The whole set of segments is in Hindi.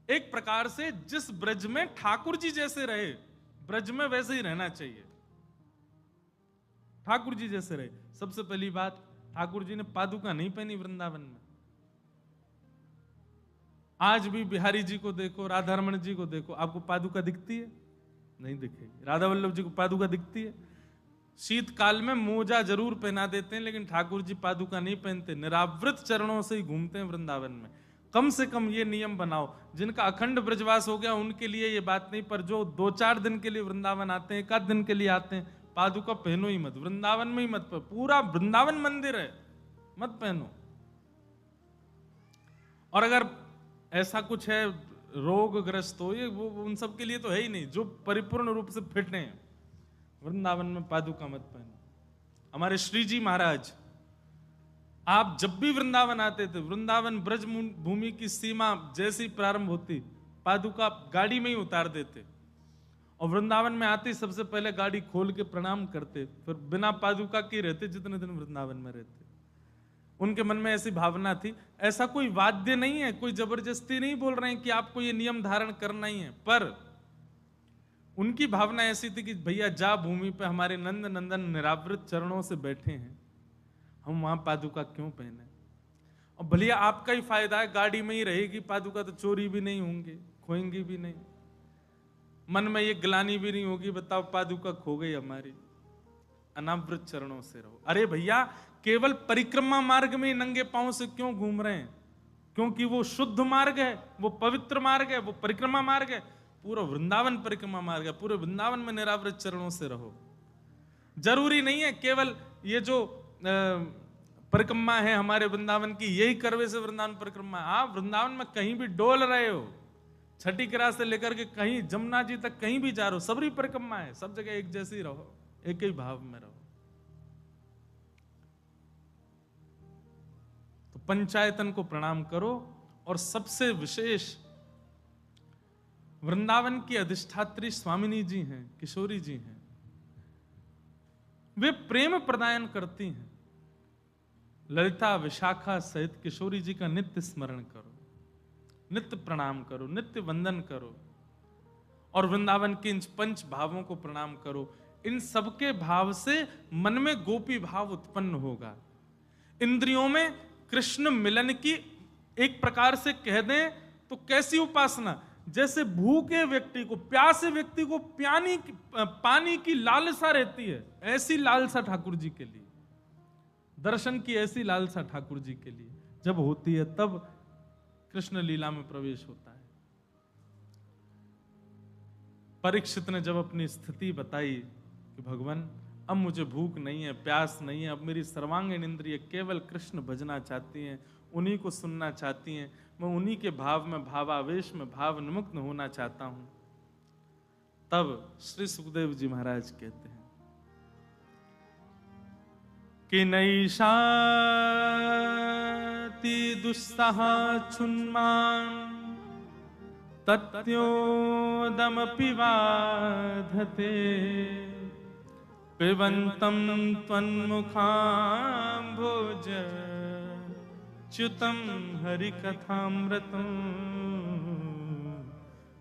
एक प्रकार से जिस ब्रज में ठाकुर जी जैसे रहे, ब्रज में वैसे ही रहना चाहिए, ठाकुर जी जैसे रहे। सबसे पहली बात, ठाकुर जी ने पादुका नहीं पहनी वृंदावन में। आज भी बिहारी जी को देखो, राधा रमण जी को देखो, आपको पादुका दिखती है? नहीं दिखेगी। राधा वल्लभ जी को पादुका दिखती है? शीतकाल में मोजा जरूर पहना देते हैं, लेकिन ठाकुर जी पादुका नहीं पहनते, निरावृत चरणों से ही घूमते हैं वृंदावन में। कम से कम ये नियम बनाओ, जिनका अखंड ब्रजवास हो गया उनके लिए ये बात नहीं, पर जो 2-4 दिन के लिए वृंदावन आते हैं, 1 दिन के लिए आते हैं, पादुका पहनो ही मत, वृंदावन में ही मत पहनो। पूरा वृंदावन मंदिर है, मत पहनो। और अगर ऐसा कुछ है रोगग्रस्त हो, ये वो उन सब के लिए तो है ही नहीं। जो परिपूर्ण रूप से फिट हैं, वृंदावन में पादुका मत पहनो। हमारे श्री जी महाराज, आप जब भी वृंदावन आते थे, वृंदावन ब्रज भूमि की सीमा जैसी प्रारंभ होती, पादुका गाड़ी में ही उतार देते, और वृंदावन में आते सबसे पहले गाड़ी खोल के प्रणाम करते, फिर बिना पादुका के रहते जितने दिन वृंदावन में रहते। उनके मन में ऐसी भावना थी। ऐसा कोई वाद्य नहीं है, कोई जबरदस्ती नहीं बोल रहे हैं कि आपको ये नियम धारण करना ही है, पर उनकी भावना ऐसी थी कि भैया जा भूमि पे हमारे नंद नंदन निरावृत चरणों से बैठे हैं, हम वहां पादुका क्यों पहने। और भलिया आपका ही फायदा है, गाड़ी में ही रहेगी पादुका, तो चोरी भी नहीं होंगे, खोएंगी भी नहीं, मन में ये ग्लानी भी नहीं होगी, बताओ पादुका खो गई हमारी। अनावृत चरणों से रहो। अरे भैया, केवल परिक्रमा मार्ग में नंगे पांव से क्यों घूम रहे हैं? क्योंकि वो शुद्ध मार्ग है, वो पवित्र मार्ग है, वो परिक्रमा मार्ग है, पूरा वृंदावन परिक्रमा मार्ग है, पूरे वृंदावन में निरावृत चरणों से रहो। जरूरी नहीं है केवल ये जो परिक्रमा है हमारे वृंदावन की, यही करवे से वृंदावन परिक्रमा। आप वृंदावन में कहीं भी डोल रहे हो, छठी किरा से लेकर के कहीं जमुना जी तक कहीं भी जा रहे हो, सबरी परिक्रमा है, सब जगह एक जैसी रहो, एक ही भाव में रहो। तो पंचायतन को प्रणाम करो। और सबसे विशेष वृंदावन की अधिष्ठात्री स्वामिनी जी हैं, किशोरी जी हैं, वे प्रेम प्रदान करती हैं। ललिता विशाखा सहित किशोरी जी का नित्य स्मरण करो, नित्य प्रणाम करो, नित्य वंदन करो, और वृंदावन के इन 5 भावों को प्रणाम करो। इन सबके भाव से मन में गोपी भाव उत्पन्न होगा। इंद्रियों में कृष्ण मिलन की, एक प्रकार से कह दें तो कैसी उपासना, जैसे भूखे व्यक्ति को, प्यासे व्यक्ति को पानी की लालसा रहती है, ऐसी लालसा ठाकुर जी के लिए, दर्शन की ऐसी लालसा ठाकुर जी के लिए जब होती है, तब कृष्ण लीला में प्रवेश होता है। परीक्षित ने जब अपनी स्थिति बताई कि भगवान अब मुझे भूख नहीं है, प्यास नहीं है, अब मेरी सर्वांगीण इंद्रिय केवल कृष्ण भजना चाहती हैं, उन्हीं को सुनना चाहती हैं, मैं उन्हीं के भाव में, भावावेश में भाव निमुक्त होना चाहता हूं, तब श्री सुखदेव जी महाराज कहते हैं कि नैषाति दुस्सह छुन्मान् तत्योदमपि बाधते पिबन्तं त्वन्मुखाम्भोज च्युतं हरिकथामृतं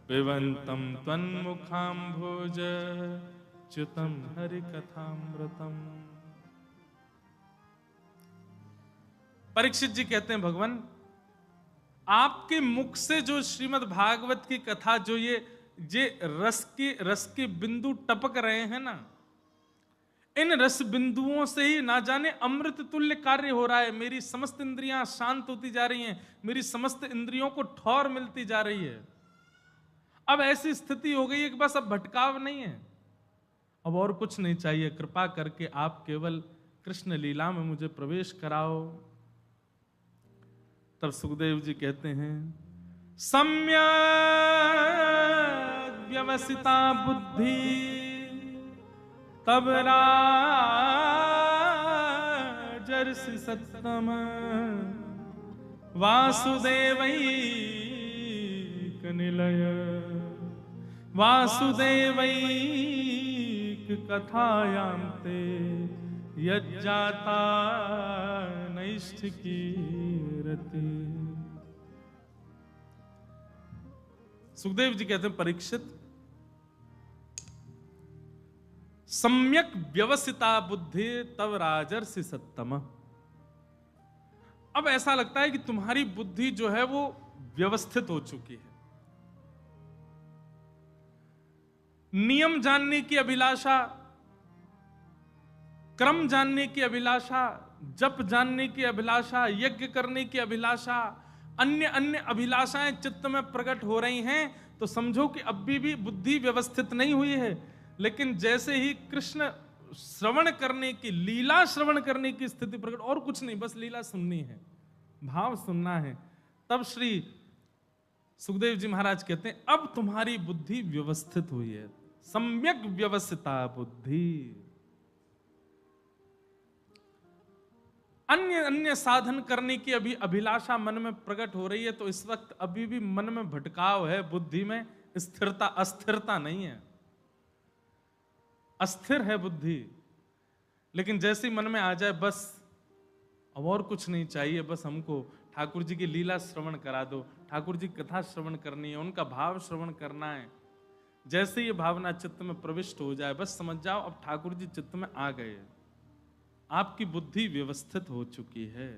पिबन्तं त्वन्मुखाम्भोज च्युतं हरिकथामृतं। परीक्षित जी कहते हैं, भगवान आपके मुख से जो श्रीमद् भागवत की कथा, जो ये रस के बिंदु टपक रहे हैं ना, इन रस बिंदुओं से ही ना जाने अमृत तुल्य कार्य हो रहा है। मेरी समस्त इंद्रियां शांत होती जा रही हैं, मेरी समस्त इंद्रियों को ठौर मिलती जा रही है। अब ऐसी स्थिति हो गई है कि बस अब भटकाव नहीं है, अब और कुछ नहीं चाहिए, कृपा करके आप केवल कृष्ण लीला में मुझे प्रवेश कराओ। तब सुखदेव जी कहते हैं, सम्यक व्यवसिता बुद्धि तब राजर्षि सत्तम वासुदेवैक निलय वासुदेवैक कथायां ते यज्जाता नैष्ठिकी रति। सुखदेव जी कहते हैं, परीक्षित, सम्यक व्यवस्थिता बुद्धि तव राजर्षि सत्तम। अब ऐसा लगता है कि तुम्हारी बुद्धि जो है वो व्यवस्थित हो चुकी है। नियम जानने की अभिलाषा, क्रम जानने की अभिलाषा, जप जानने की अभिलाषा, यज्ञ करने की अभिलाषा, अन्य अन्य अभिलाषाएं चित्त में प्रकट हो रही हैं, तो समझो कि अभी भी बुद्धि व्यवस्थित नहीं हुई है। लेकिन जैसे ही कृष्ण श्रवण करने की, लीला श्रवण करने की स्थिति प्रकट, और कुछ नहीं, बस लीला सुननी है, भाव सुनना है, तब श्री सुखदेव जी महाराज कहते हैं, अब तुम्हारी बुद्धि व्यवस्थित हुई है। सम्यक व्यवस्थिता बुद्धि। अन्य अन्य साधन करने की अभी अभिलाषा मन में प्रकट हो रही है, तो इस वक्त अभी भी मन में भटकाव है, बुद्धि में स्थिरता, अस्थिरता नहीं है, अस्थिर है बुद्धि। लेकिन जैसे ही मन में आ जाए, बस अब और कुछ नहीं चाहिए, बस हमको ठाकुर जी की लीला श्रवण करा दो, ठाकुर जी कथा श्रवण करनी है, उनका भाव श्रवण करना है, जैसे ये भावना चित्त में प्रविष्ट हो जाए, बस समझ जाओ अब ठाकुर जी चित्त में आ गए, आपकी बुद्धि व्यवस्थित हो चुकी है।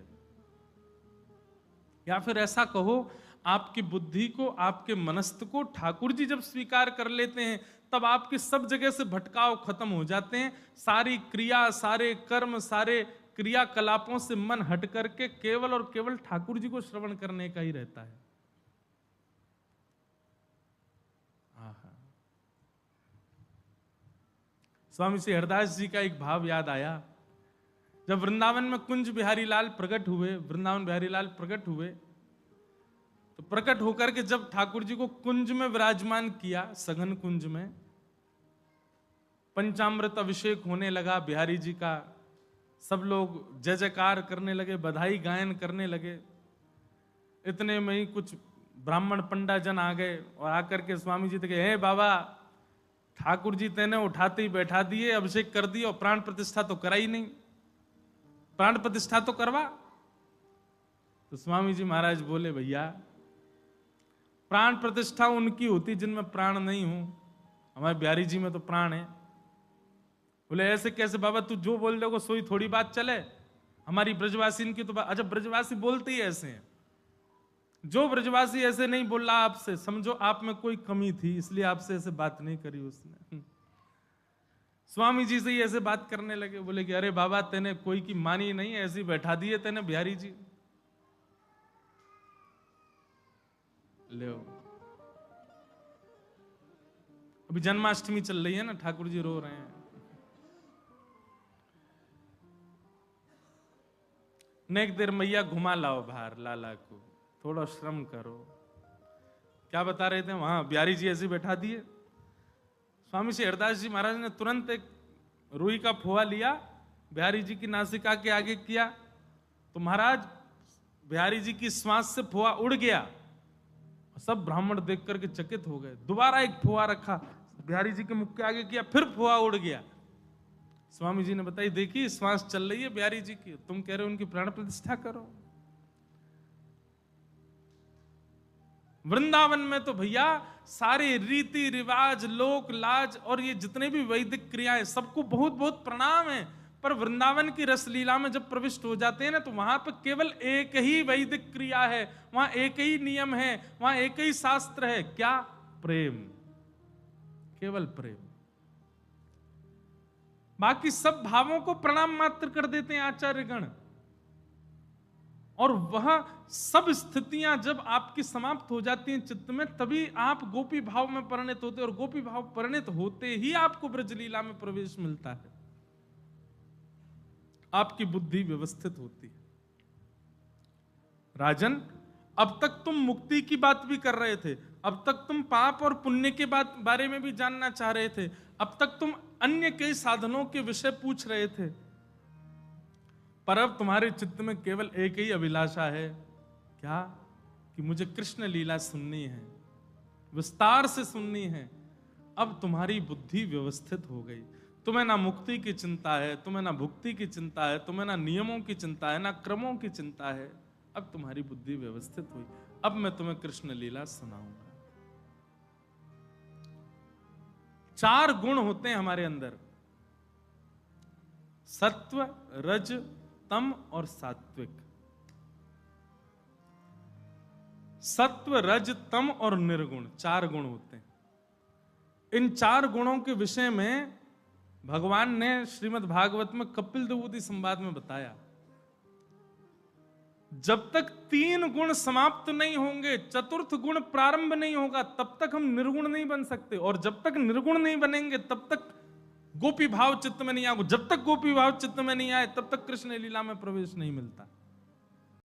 या फिर ऐसा कहो, आपकी बुद्धि को, आपके मनस्त को ठाकुर जी जब स्वीकार कर लेते हैं, तब आपकी सब जगह से भटकाव खत्म हो जाते हैं। सारी क्रिया, सारे कर्म, सारे क्रियाकलापों से मन हट करके केवल और केवल ठाकुर जी को श्रवण करने का ही रहता है। स्वामी श्री हरदास जी का एक भाव याद आया। जब वृंदावन में कुंज बिहारी लाल प्रकट हुए, वृंदावन बिहारी लाल प्रकट हुए, तो प्रकट होकर के जब ठाकुर जी को कुंज में विराजमान किया, सघन कुंज में पंचामृत अभिषेक होने लगा बिहारी जी का, सब लोग जय जयकार करने लगे, बधाई गायन करने लगे। इतने में ही कुछ ब्राह्मण पंडा जन आ गए और आकर के स्वामी जी कहे, हे बाबा, ठाकुर जी तेने उठाते ही बैठा दिए, अभिषेक कर दिए और प्राण प्रतिष्ठा तो करा ही नहीं, प्राण प्रतिष्ठा तो करवा। तो स्वामी जी महाराज बोले, भैया प्राण प्रतिष्ठा उनकी होती जिनमें प्राण नहीं हो, हमारे बिहारी जी में तो प्राण है। बोले ऐसे कैसे बाबा, तू जो बोल रहे हो सोई थोड़ी बात चले, हमारी ब्रजवासी की तो बात। अच्छा, ब्रजवासी बोलते ही ऐसे हैं, जो ब्रजवासी ऐसे नहीं बोल रहा आपसे, समझो आप में कोई कमी थी, इसलिए आपसे ऐसे बात नहीं करी उसने। स्वामी जी से ही ऐसे बात करने लगे। बोले कि अरे बाबा, तेने कोई की मानी नहीं, ऐसी बैठा दिए तेने बिहारी जी। ले अभी जन्माष्टमी चल रही है ना, ठाकुर जी रो रहे हैं। नेक देर मैया घुमा लाओ बाहर लाला को, थोड़ा श्रम करो। क्या बता रहे थे वहां, बिहारी जी ऐसे बैठा दिए। स्वामी श्री हरदास जी महाराज ने तुरंत एक रुई का फुआ लिया, बिहारी जी की नासिका के आगे किया, तो महाराज बिहारी जी की श्वास से फुआ उड़ गया। सब ब्राह्मण देख करके चकित हो गए। दोबारा एक फुआ रखा, बिहारी जी के मुख के आगे किया, फिर फुआ उड़ गया। स्वामी जी ने बताई, देखिए श्वास चल रही है बिहारी जी की, तुम कह रहे हो उनकी प्राण प्रतिष्ठा करो। वृंदावन में तो भैया सारे रीति रिवाज, लोक लाज और ये जितने भी वैदिक क्रियाएं, सबको बहुत बहुत प्रणाम है। पर वृंदावन की रसलीला में जब प्रविष्ट हो जाते हैं ना, तो वहां पर केवल एक ही वैदिक क्रिया है, वहां एक ही नियम है, वहां एक ही शास्त्र है। क्या? प्रेम, केवल प्रेम। बाकी सब भावों को प्रणाम मात्र कर देते हैं आचार्यगण। और वह सब स्थितियां जब आपकी समाप्त हो जाती हैं चित्त में, तभी आप गोपी भाव में परिणत होते हैं, और गोपी भाव परिणत होते ही आपको ब्रजलीला में प्रवेश मिलता है, आपकी बुद्धि व्यवस्थित होती है। राजन, अब तक तुम मुक्ति की बात भी कर रहे थे, अब तक तुम पाप और पुण्य के बारे में भी जानना चाह रहे थे, अब तक तुम अन्य कई साधनों के विषय पूछ रहे थे, पर अब तुम्हारे चित्त में केवल एक ही अभिलाषा है। क्या? कि मुझे कृष्ण लीला सुननी है, विस्तार से सुननी है। अब तुम्हारी बुद्धि व्यवस्थित हो गई। तुम्हें ना मुक्ति की चिंता है, तुम्हें ना भुक्ति की चिंता है, तुम्हें ना नियमों की चिंता है, ना क्रमों की चिंता है। अब तुम्हारी बुद्धि व्यवस्थित हुई। अब मैं तुम्हें कृष्ण लीला सुनाऊंगा। 4 गुण होते हैं हमारे अंदर, सत्व, रज, तम और सात्विक। सत्व, रज, तम और निर्गुण 4 गुण होते हैं। इन 4 गुणों के विषय में भगवान ने श्रीमद् भागवत में कपिल विभूति संवाद में बताया, जब तक 3 गुण समाप्त नहीं होंगे, चतुर्थ गुण प्रारंभ नहीं होगा, तब तक हम निर्गुण नहीं बन सकते। और जब तक निर्गुण नहीं बनेंगे तब तक गोपी भाव चित्त में नहीं आएगा। जब तक गोपी भाव चित्त में नहीं आए तब तक कृष्ण लीला में प्रवेश नहीं मिलता।